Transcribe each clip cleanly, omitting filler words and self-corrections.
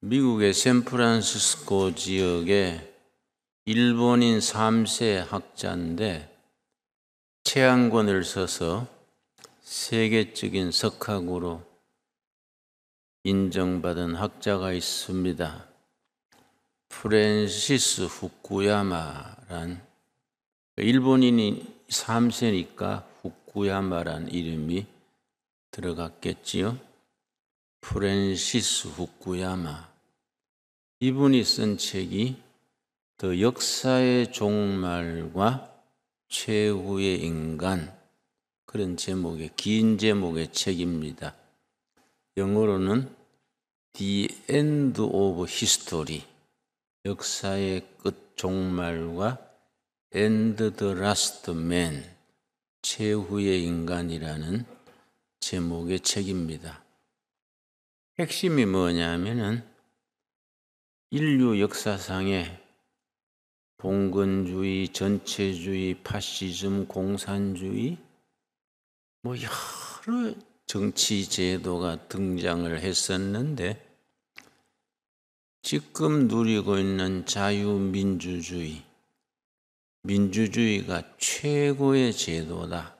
미국의 샌프란시스코 지역에 일본인 3세 학자인데 최한권을 써서 세계적인 석학으로 인정받은 학자가 있습니다. 프랜시스 후쿠야마란, 일본인이 3세니까 후쿠야마란 이름이 들어갔겠지요. 프랜시스 후쿠야마. 이분이 쓴 책이 더 역사의 종말과 최후의 인간, 그런 제목의, 긴 제목의 책입니다. 영어로는 The End of History, 역사의 끝, 종말과 And the Last Man, 최후의 인간이라는 제목의 책입니다. 핵심이 뭐냐면은 인류 역사상에 봉건주의, 전체주의, 파시즘, 공산주의, 여러 정치 제도가 등장을 했었는데 지금 누리고 있는 자유민주주의, 민주주의가 최고의 제도다.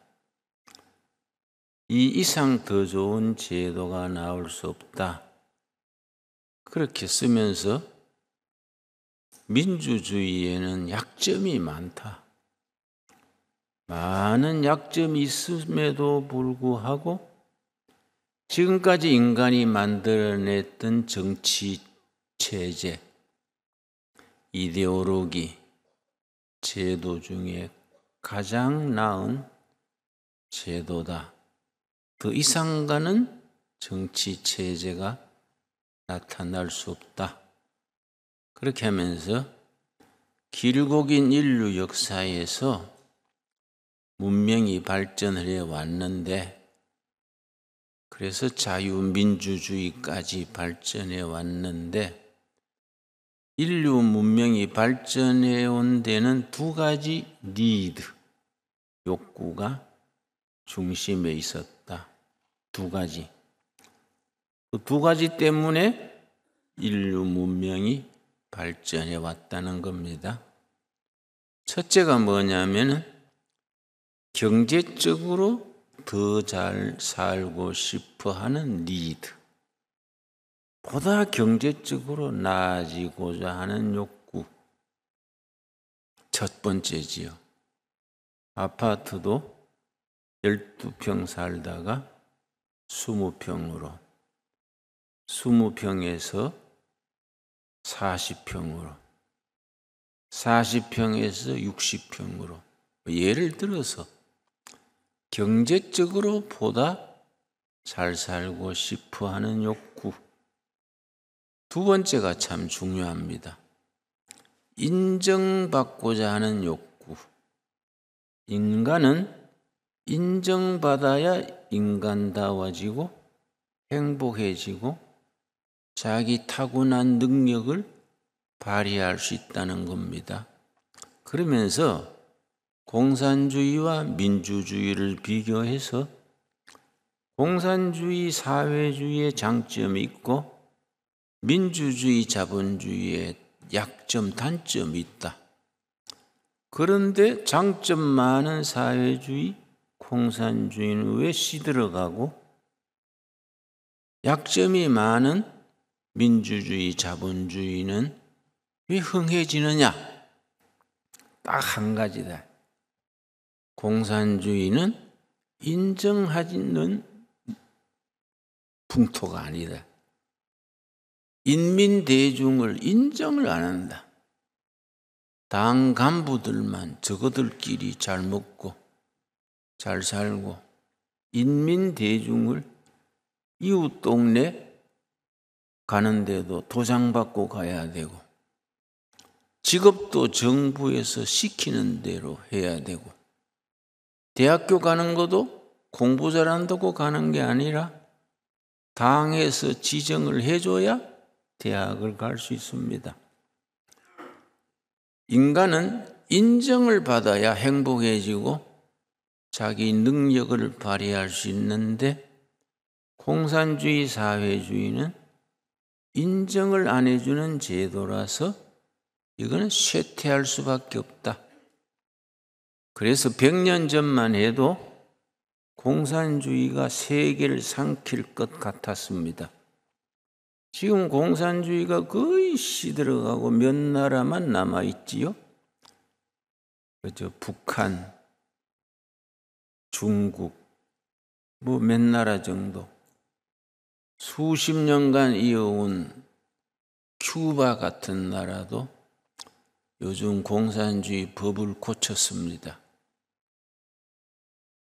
이 이상 더 좋은 제도가 나올 수 없다. 그렇게 쓰면서 민주주의에는 약점이 많다. 많은 약점이 있음에도 불구하고 지금까지 인간이 만들어냈던 정치 체제, 이데올로기, 제도 중에 가장 나은 제도다. 더 이상 가는 정치 체제가 나타날 수 없다. 그렇게 하면서 길고 긴 인류 역사에서 문명이 발전을 해왔는데, 그래서 자유민주주의까지 발전해 왔는데, 인류 문명이 발전해 온 데는 두 가지 니드, 욕구가 중심에 있었다. 두 가지. 그 두 가지 때문에 인류 문명이 발전해 왔다는 겁니다. 첫째가 뭐냐면은 경제적으로 더 잘 살고 싶어 하는 니드, 보다 경제적으로 나아지고자 하는 욕구. 첫 번째지요. 아파트도 12평 살다가 20평으로, 20평에서 40평으로, 40평에서 60평으로. 예를 들어서 경제적으로 보다 잘 살고 싶어 하는 욕구. 두 번째가 참 중요합니다. 인정받고자 하는 욕구. 인간은 인정받아야 인간다워지고 행복해지고 자기 타고난 능력을 발휘할 수 있다는 겁니다. 그러면서 공산주의와 민주주의를 비교해서 공산주의, 사회주의의 장점이 있고 민주주의, 자본주의의 약점, 단점이 있다. 그런데 장점 많은 사회주의, 공산주의는 왜 시들어가고 약점이 많은 민주주의, 자본주의는 왜 흥해지느냐? 딱 한 가지다. 공산주의는 인정하지는 풍토가 아니다. 인민 대중을 인정을 안 한다. 당 간부들만 저거들끼리 잘 먹고 잘 살고, 인민 대중을 이웃 동네 가는데도 도장 받고 가야 되고, 직업도 정부에서 시키는 대로 해야 되고, 대학교 가는 것도 공부 잘한다고 가는 게 아니라 당에서 지정을 해줘야 대학을 갈 수 있습니다. 인간은 인정을 받아야 행복해지고 자기 능력을 발휘할 수 있는데, 공산주의, 사회주의는 인정을 안 해주는 제도라서 이거는 쇠퇴할 수밖에 없다. 그래서 100년 전만 해도 공산주의가 세계를 삼킬 것 같았습니다. 지금 공산주의가 거의 시들어가고 몇 나라만 남아있지요. 그죠? 북한, 중국, 뭐 몇 나라 정도. 수십 년간 이어온 큐바 같은 나라도 요즘 공산주의 법을 고쳤습니다.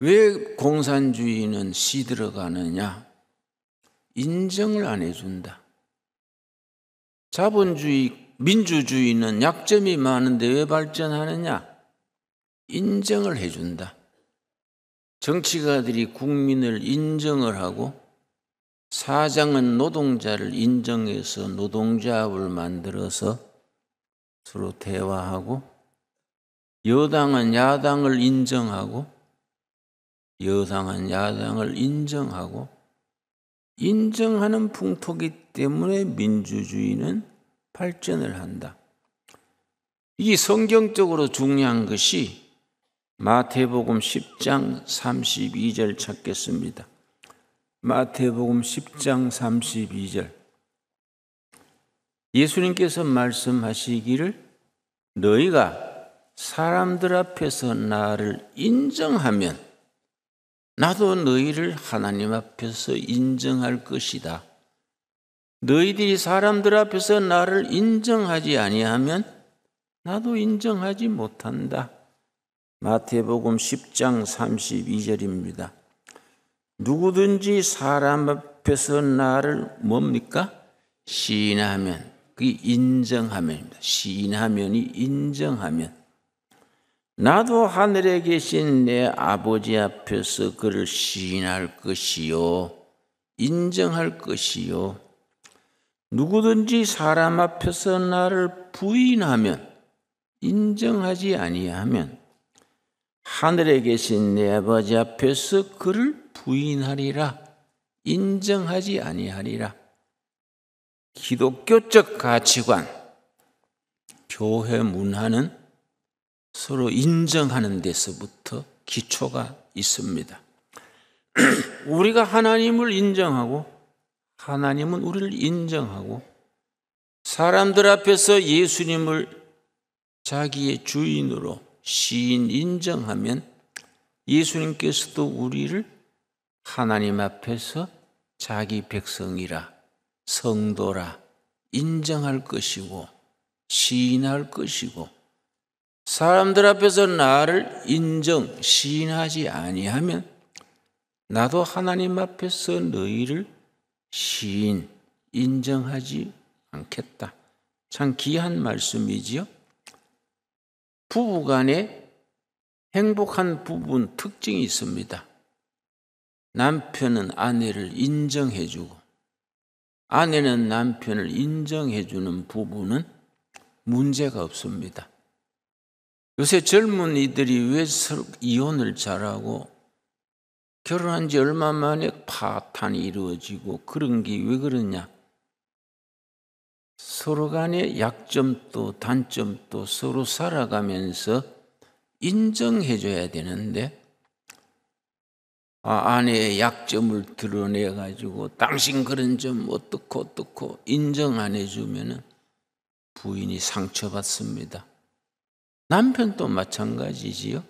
왜 공산주의는 시들어가느냐? 인정을 안 해준다. 자본주의, 민주주의는 약점이 많은데 왜 발전하느냐? 인정을 해준다. 정치가들이 국민을 인정을 하고 사장은 노동자를 인정해서 노동조합을 만들어서 서로 대화하고 여당은 야당을 인정하고 여당은 야당을 인정하고 인정하는 풍토기 때문에 민주주의는 발전을 한다. 이 성경적으로 중요한 것이 마태복음 10장 32절 찾겠습니다. 마태복음 10장 32절. 예수님께서 말씀하시기를 너희가 사람들 앞에서 나를 인정하면 나도 너희를 하나님 앞에서 인정할 것이다. 너희들이 사람들 앞에서 나를 인정하지 아니하면 나도 인정하지 못한다. 마태복음 10장 32절입니다. 누구든지 사람 앞에서 나를 뭡니까? 시인하면, 그게 인정하면입니다. 시인하면이 인정하면. 나도 하늘에 계신 내 아버지 앞에서 그를 시인할 것이요, 인정할 것이요. 누구든지 사람 앞에서 나를 부인하면, 인정하지 아니하면 하늘에 계신 내 아버지 앞에서 그를 부인하리라, 인정하지 아니하리라. 기독교적 가치관, 교회 문화는 서로 인정하는 데서부터 기초가 있습니다. 우리가 하나님을 인정하고 하나님은 우리를 인정하고 사람들 앞에서 예수님을 자기의 주인으로 시인 인정하면 예수님께서도 우리를 하나님 앞에서 자기 백성이라 성도라 인정할 것이고 시인할 것이고 사람들 앞에서 나를 인정, 시인하지 아니하면 나도 하나님 앞에서 너희를 시인, 인정하지 않겠다. 참 귀한 말씀이지요. 부부간에 행복한 부부는 특징이 있습니다. 남편은 아내를 인정해주고 아내는 남편을 인정해주는 부부는 문제가 없습니다. 요새 젊은이들이 왜 이혼을 잘하고 결혼한 지 얼마 만에 파탄이 이루어지고 그런 게 왜 그러냐? 서로 간의 약점도 단점도 서로 살아가면서 인정해줘야 되는데 아내의 약점을 드러내가지고 당신 그런 점 어떻고 인정 안 해주면 부인이 상처받습니다. 남편도 마찬가지지요.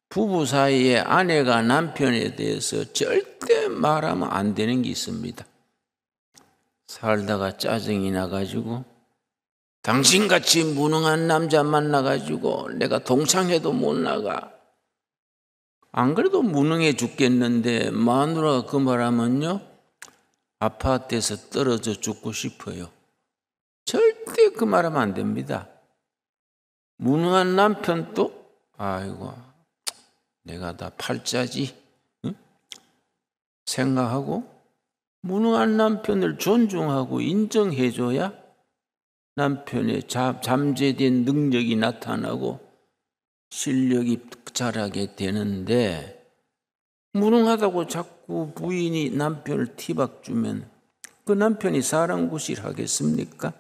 부부 사이에 아내가 남편에 대해서 절대 말하면 안 되는 게 있습니다. 살다가 짜증이 나가지고 당신같이 무능한 남자 만나가지고 내가 동창회도 못 나가. 안 그래도 무능해 죽겠는데 마누라가 그 말하면요 아파트에서 떨어져 죽고 싶어요. 절대 그 말하면 안 됩니다. 무능한 남편도 아이고 내가 다 팔자지 응? 생각하고 무능한 남편을 존중하고 인정해줘야 남편의 잠재된 능력이 나타나고 실력이 자라게 되는데 무능하다고 자꾸 부인이 남편을 티박주면 그 남편이 사랑구실하겠습니까?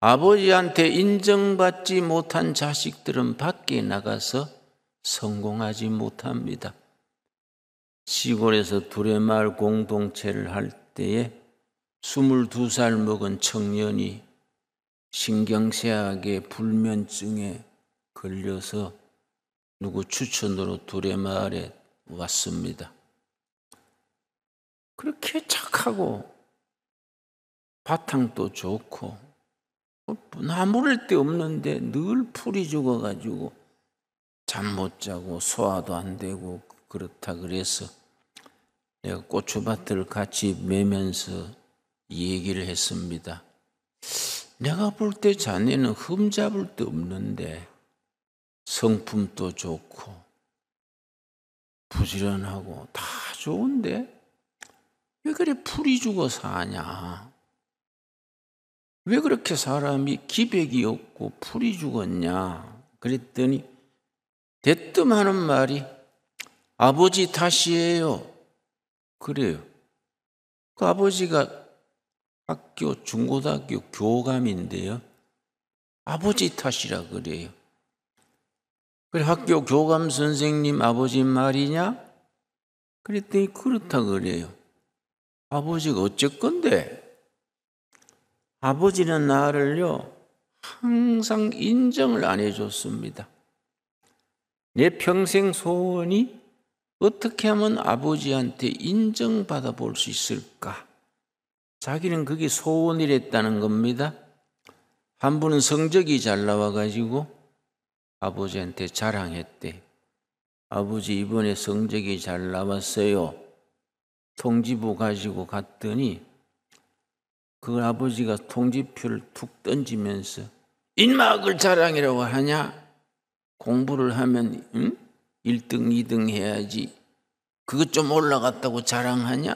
아버지한테 인정받지 못한 자식들은 밖에 나가서 성공하지 못합니다. 시골에서 두레마을 공동체를 할 때에 22살 먹은 청년이 신경쇠약의 불면증에 걸려서 누구 추천으로 두레마을에 왔습니다. 그렇게 착하고 바탕도 좋고 나무랄 데 없는데 늘 풀이 죽어가지고 잠 못 자고 소화도 안 되고 그렇다 그래서 내가 고추밭을 같이 매면서 얘기를 했습니다. 내가 볼 때 자네는 흠잡을 데 없는데 성품도 좋고 부지런하고 다 좋은데 왜 그래 풀이 죽어 사냐? 왜 그렇게 사람이 기백이 없고 풀이 죽었냐? 그랬더니 대뜸 하는 말이 아버지 탓이에요. 그래요. 그 아버지가 학교, 중고등학교 교감인데요. 아버지 탓이라 그래요. 그래 학교 교감 선생님 아버지 말이냐? 그랬더니 그렇다 그래요. 아버지가 어쩔 건데? 아버지는 나를요 항상 인정을 안 해줬습니다. 내 평생 소원이 어떻게 하면 아버지한테 인정받아 볼 수 있을까? 자기는 그게 소원이랬다는 겁니다. 한 분은 성적이 잘 나와가지고 아버지한테 자랑했대. 아버지 이번에 성적이 잘 나왔어요. 통지부 가지고 갔더니 그 아버지가 통지표를 툭 던지면서 인마 그걸 자랑이라고 하냐? 공부를 하면 1등, 2등 해야지. 그것 좀 올라갔다고 자랑하냐?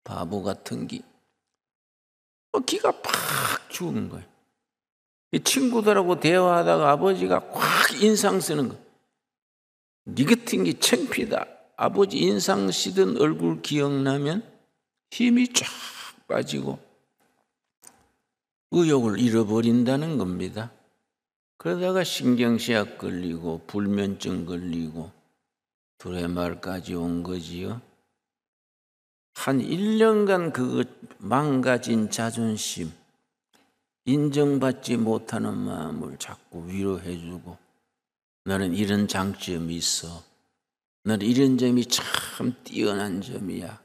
바보 같은 기. 기가 팍 죽은 거예요. 친구들하고 대화하다가 아버지가 확 인상 쓰는 거예요. 니 같은 게 창피다. 아버지 인상 쓰던 얼굴 기억나면 힘이 쫙 빠지고 의욕을 잃어버린다는 겁니다. 그러다가 신경쇠약 걸리고 불면증 걸리고 두레마을까지 온 거지요. 한 1년간 그 망가진 자존심, 인정받지 못하는 마음을 자꾸 위로해주고 너는 이런 장점이 있어. 너는 이런 점이 참 뛰어난 점이야.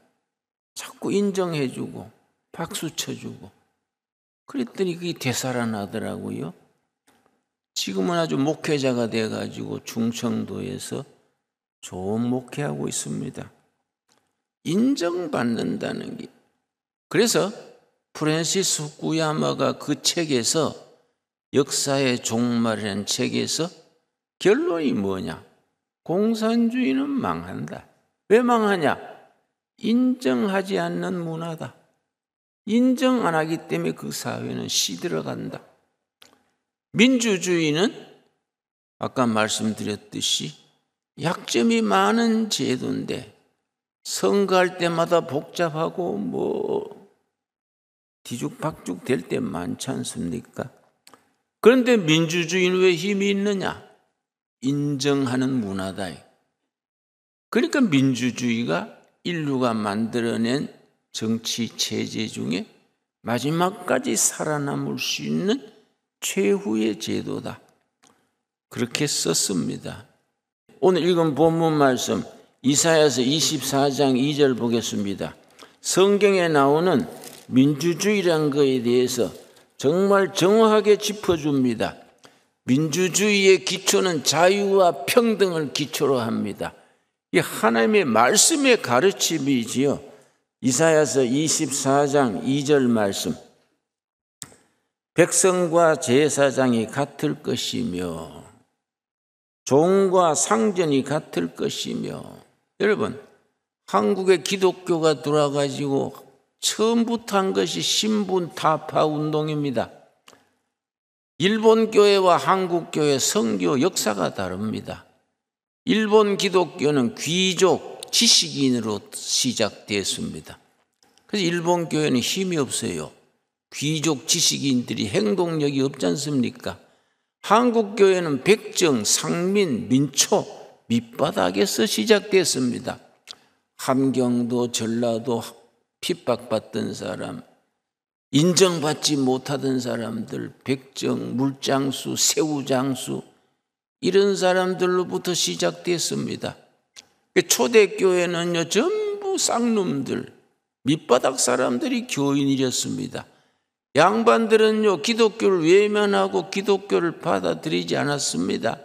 자꾸 인정해주고 박수 쳐주고 그랬더니 그게 되살아나더라고요. 지금은 아주 목회자가 돼가지고 충청도에서 좋은 목회하고 있습니다. 인정받는다는 게. 그래서 프랜시스 후쿠야마가 그 책에서 역사의 종말이라는 책에서 결론이 뭐냐? 공산주의는 망한다. 왜 망하냐? 인정하지 않는 문화다. 인정 안 하기 때문에 그 사회는 시들어간다. 민주주의는 아까 말씀드렸듯이 약점이 많은 제도인데 선거할 때마다 복잡하고 뒤죽박죽 될 때 많지 않습니까? 그런데 민주주의는 왜 힘이 있느냐? 인정하는 문화다. 그러니까 민주주의가 인류가 만들어낸 정치 체제 중에 마지막까지 살아남을 수 있는 최후의 제도다. 그렇게 썼습니다. 오늘 읽은 본문 말씀 이사야서 24장 2절 보겠습니다. 성경에 나오는 민주주의란 것에 대해서 정말 정확하게 짚어줍니다. 민주주의의 기초는 자유와 평등을 기초로 합니다. 이 하나님의 말씀의 가르침이지요. 이사야서 24장 2절 말씀. 백성과 제사장이 같을 것이며 종과 상전이 같을 것이며. 여러분, 한국의 기독교가 들어와가지고 처음부터 한 것이 신분 타파 운동입니다. 일본 교회와 한국 교회 선교 역사가 다릅니다. 일본 기독교는 귀족, 지식인으로 시작됐습니다. 그래서 일본 교회는 힘이 없어요. 귀족 지식인들이 행동력이 없지 않습니까? 한국 교회는 백정, 상민, 민초 밑바닥에서 시작됐습니다. 함경도 전라도 핍박받던 사람, 인정받지 못하던 사람들, 백정, 물장수, 새우장수 이런 사람들로부터 시작됐습니다. 초대교회는요 전부 쌍놈들, 밑바닥 사람들이 교인이었습니다. 양반들은요 기독교를 외면하고 기독교를 받아들이지 않았습니다.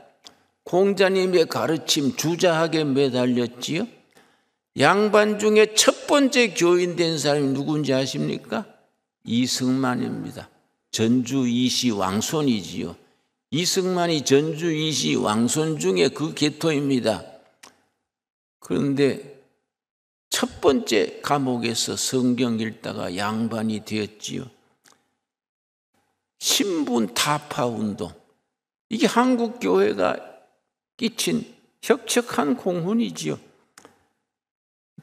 공자님의 가르침 주자하게 매달렸지요. 양반 중에 첫 번째 교인 된 사람이 누군지 아십니까? 이승만입니다. 전주 이시 왕손이지요. 이승만이 전주 이시 왕손 중에 그 계통입니다. 그런데 첫 번째 감옥에서 성경 읽다가 양반이 되었지요. 신분 타파 운동, 이게 한국 교회가 끼친 혁혁한 공훈이지요.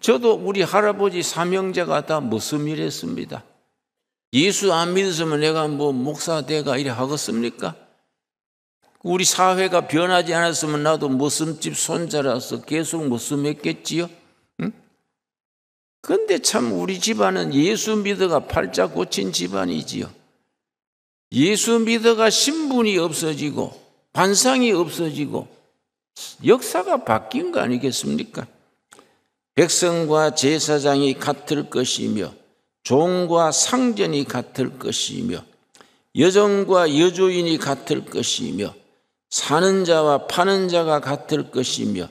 저도 우리 할아버지 삼형제가 다 머슴이랬습니다. 예수 안 믿었으면 내가 뭐 목사 돼가 이래 하겠습니까? 우리 사회가 변하지 않았으면 나도 머슴집 손자라서 계속 머슴했겠지요. 응? 그런데 참 우리 집안은 예수 믿어가 팔자 고친 집안이지요. 예수 믿어가 신분이 없어지고 관상이 없어지고 역사가 바뀐 거 아니겠습니까? 백성과 제사장이 같을 것이며 종과 상전이 같을 것이며 여종과 여주인이 같을 것이며 사는 자와 파는 자가 같을 것이며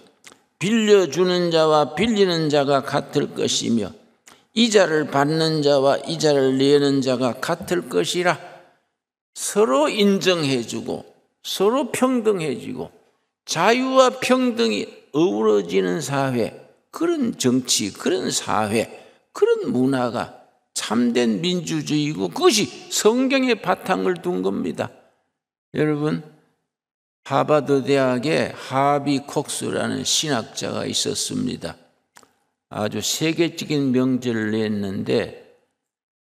빌려주는 자와 빌리는 자가 같을 것이며 이자를 받는 자와 이자를 내는 자가 같을 것이라. 서로 인정해주고 서로 평등해지고 자유와 평등이 어우러지는 사회, 그런 정치, 그런 사회, 그런 문화가 참된 민주주의고 그것이 성경의 바탕을 둔 겁니다. 여러분, 하버드 대학에 하비 콕스라는 신학자가 있었습니다. 아주 세계적인 명제를 냈는데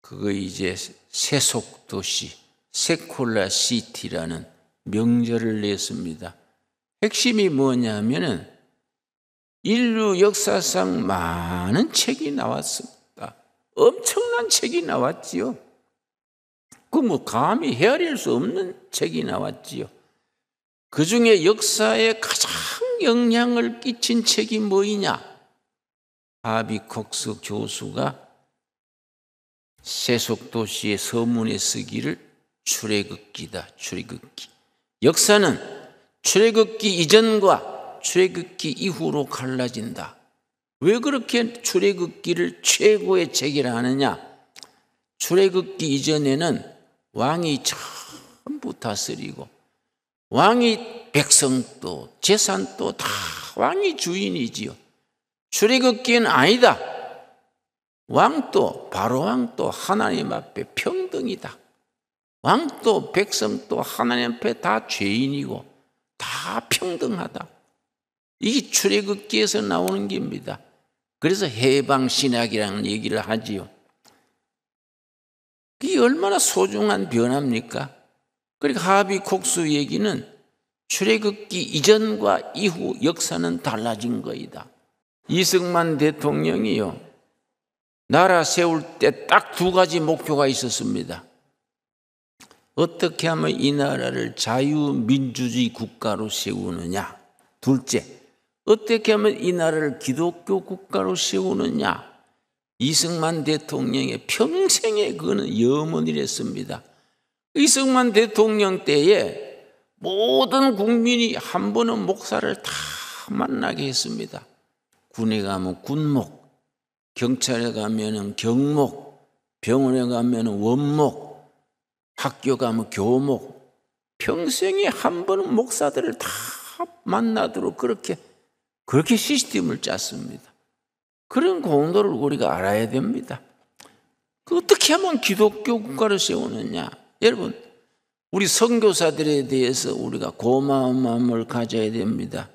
그거 이제 세속도시, 세콜라 시티라는 명제를 냈습니다. 핵심이 뭐냐면은 인류 역사상 많은 책이 나왔습니다. 엄청난 책이 나왔지요. 그 뭐 감히 헤아릴 수 없는 책이 나왔지요. 그 중에 역사에 가장 영향을 끼친 책이 뭐이냐? 하비 콕스 교수가 세속도시의 서문에 쓰기를 출애굽기다. 출애굽기. 역사는 출애굽기 이전과 출애굽기 이후로 갈라진다. 왜 그렇게 출애굽기를 최고의 책이라 하느냐? 출애굽기 이전에는 왕이 전부 다스리고 왕이 백성도 재산도 다 왕이 주인이지요. 출애굽기는 아니다. 왕도 바로 왕도 하나님 앞에 평등이다. 왕도 백성도 하나님 앞에 다 죄인이고 다 평등하다. 이게 출애굽기에서 나오는 겁니다. 그래서 해방신학이라는 얘기를 하지요. 이게 얼마나 소중한 변화입니까? 그러니까 하비 콕스 얘기는 출애굽기 이전과 이후 역사는 달라진 거이다. 이승만 대통령이요, 나라 세울 때 딱 두 가지 목표가 있었습니다. 어떻게 하면 이 나라를 자유민주주의 국가로 세우느냐. 둘째, 어떻게 하면 이 나라를 기독교 국가로 세우느냐. 이승만 대통령의 평생의 그거는 염원이랬습니다. 이승만 대통령 때에 모든 국민이 한 번은 목사를 다 만나게 했습니다. 군에 가면 군목, 경찰에 가면 경목, 병원에 가면 원목, 학교 가면 교목, 평생에 한 번은 목사들을 다 만나도록 그렇게 시스템을 짰습니다. 그런 공로를 우리가 알아야 됩니다. 어떻게 하면 기독교 국가를 세우느냐? 여러분, 우리 선교사들에 대해서 우리가 고마운 마음을 가져야 됩니다.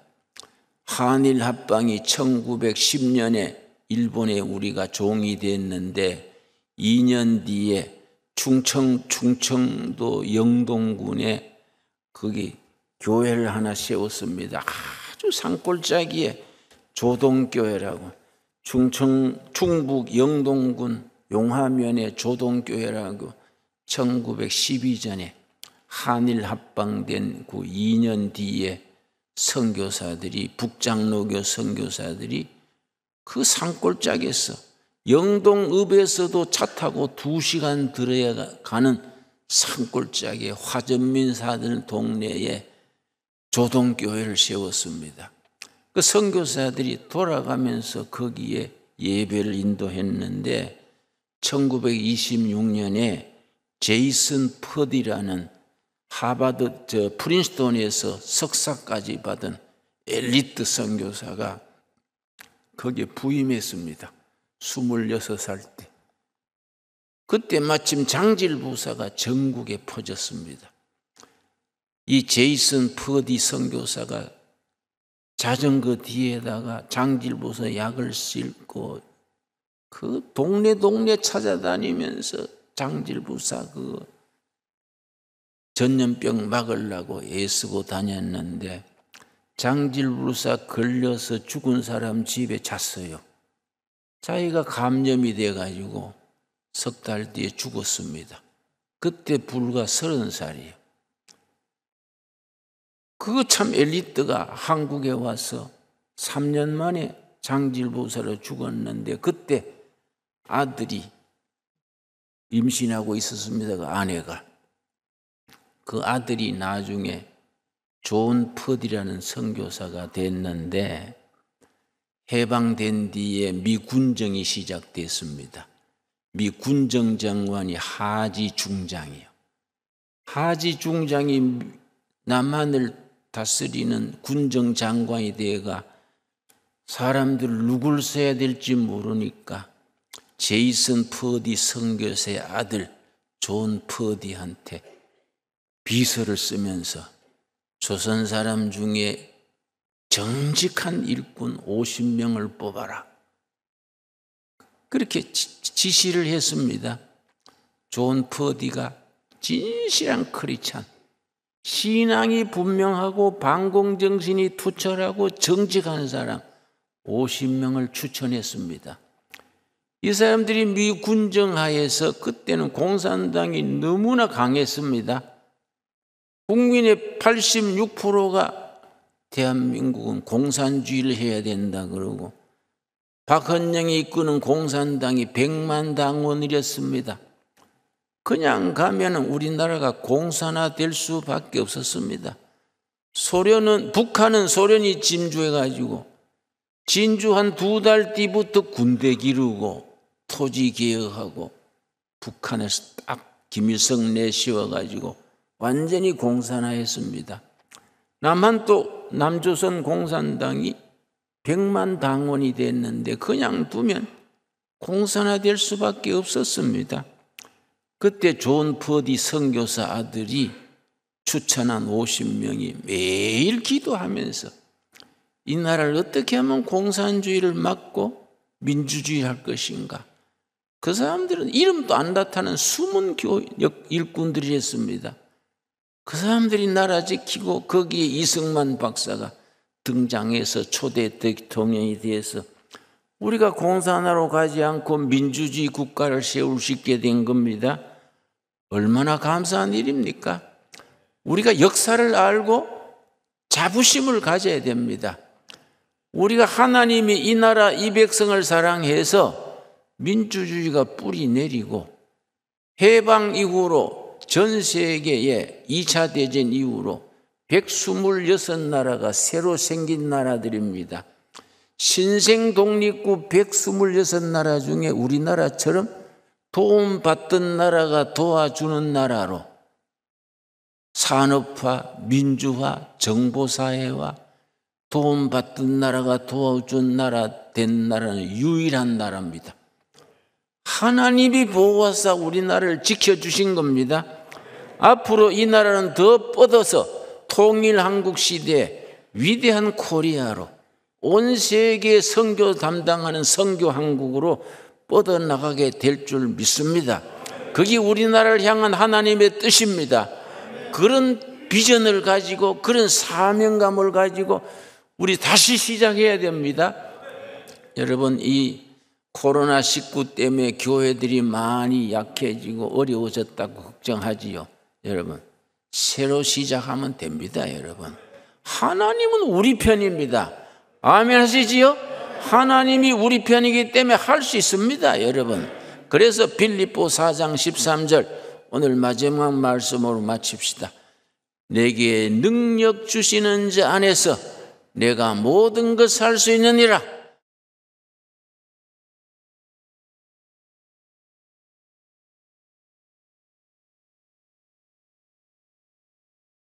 한일 합방이 1910년에 일본에 우리가 종이 됐는데 2년 뒤에 충청도 영동군에 거기 교회를 하나 세웠습니다. 아주 산골짜기에 조동교회라고, 충북 영동군 용화면의 조동교회라고 1912년에 한일 합방된 그 2년 뒤에 선교사들이, 북장로교 선교사들이 그 산골짜기에서 영동읍에서도 차 타고 2시간 들어야 가는 산골짜기에 화전민 사는 동네에 조동교회를 세웠습니다. 그 선교사들이 돌아가면서 거기에 예배를 인도했는데 1926년에 제이슨 퍼디라는 하버드 프린스턴에서 석사까지 받은 엘리트 선교사가 거기에 부임했습니다. 26살 때. 그때 마침 장질부사가 전국에 퍼졌습니다. 이 제이슨 퍼디 선교사가 자전거 뒤에다가 장질부사 약을 싣고 그 동네 찾아다니면서 장질부사 그 전염병 막으려고 애쓰고 다녔는데 장질부사 걸려서 죽은 사람 집에 잤어요. 자기가 감염이 돼가지고 석 달 뒤에 죽었습니다. 그때 불과 30살이에요. 그거 참 엘리트가 한국에 와서 3년 만에 장질부사로 죽었는데 그때 아들이 임신하고 있었습니다. 그 아내가. 그 아들이 나중에 존 퍼디라는 선교사가 됐는데 해방된 뒤에 미 군정이 시작됐습니다. 미 군정 장관이 하지 중장이에요. 하지 중장이 남한을 다스리는 군정 장관이 되어가 사람들 누굴 써야 될지 모르니까 제이슨 퍼디 선교사의 아들 존 퍼디한테 비서를 쓰면서 조선 사람 중에 정직한 일꾼 50명을 뽑아라. 그렇게 지시를 했습니다. 존 퍼디가 진실한 크리스찬, 신앙이 분명하고 반공정신이 투철하고 정직한 사람 50명을 추천했습니다. 이 사람들이 미 군정하에서 그때는 공산당이 너무나 강했습니다. 국민의 86%가 대한민국은 공산주의를 해야 된다 그러고 박헌영이 이끄는 공산당이 100만 당원이었습니다. 그냥 가면 우리나라가 공산화될 수밖에 없었습니다. 북한은 소련이 진주해가지고 진주 한 2달 뒤부터 군대 기르고 토지 개혁하고 북한에서 딱 김일성 내세워가지고 완전히 공산화했습니다. 남한 또 남조선 공산당이 100만 당원이 됐는데 그냥 두면 공산화될 수밖에 없었습니다. 그때 존 퍼디 선교사 아들이 추천한 50명이 매일 기도하면서 이 나라를 어떻게 하면 공산주의를 막고 민주주의를 할 것인가. 그 사람들은 이름도 안 나타난 숨은 일꾼들이었습니다. 그 사람들이 나라 지키고 거기에 이승만 박사가 등장해서 초대 대통령이 돼서 우리가 공산화로 가지 않고 민주주의 국가를 세울 수 있게 된 겁니다. 얼마나 감사한 일입니까? 우리가 역사를 알고 자부심을 가져야 됩니다. 우리가 하나님이 이 나라 이 백성을 사랑해서 민주주의가 뿌리 내리고 해방 이후로 전 세계에 2차 대전 이후로 126나라가 새로 생긴 나라들입니다. 신생 독립국 126나라 중에 우리나라처럼 도움받던 나라가 도와주는 나라로 산업화, 민주화, 정보사회화 도움받던 나라가 도와준 나라 된 나라는 유일한 나라입니다. 하나님이 보호하사 우리나라를 지켜주신 겁니다. 앞으로 이 나라는 더 뻗어서 통일한국 시대에 위대한 코리아로 온 세계 선교 담당하는 선교한국으로 뻗어나가게 될 줄 믿습니다. 그게 우리나라를 향한 하나님의 뜻입니다. 그런 비전을 가지고 그런 사명감을 가지고 우리 다시 시작해야 됩니다. 여러분, 이 코로나19 때문에 교회들이 많이 약해지고 어려워졌다고 걱정하지요. 여러분, 새로 시작하면 됩니다. 여러분, 하나님은 우리 편입니다. 아멘 하시지요? 하나님이 우리 편이기 때문에 할 수 있습니다. 여러분, 그래서 빌립보 4장 13절 오늘 마지막 말씀으로 마칩시다. 내게 능력 주시는 자 안에서 내가 모든 것을 할 수 있느니라.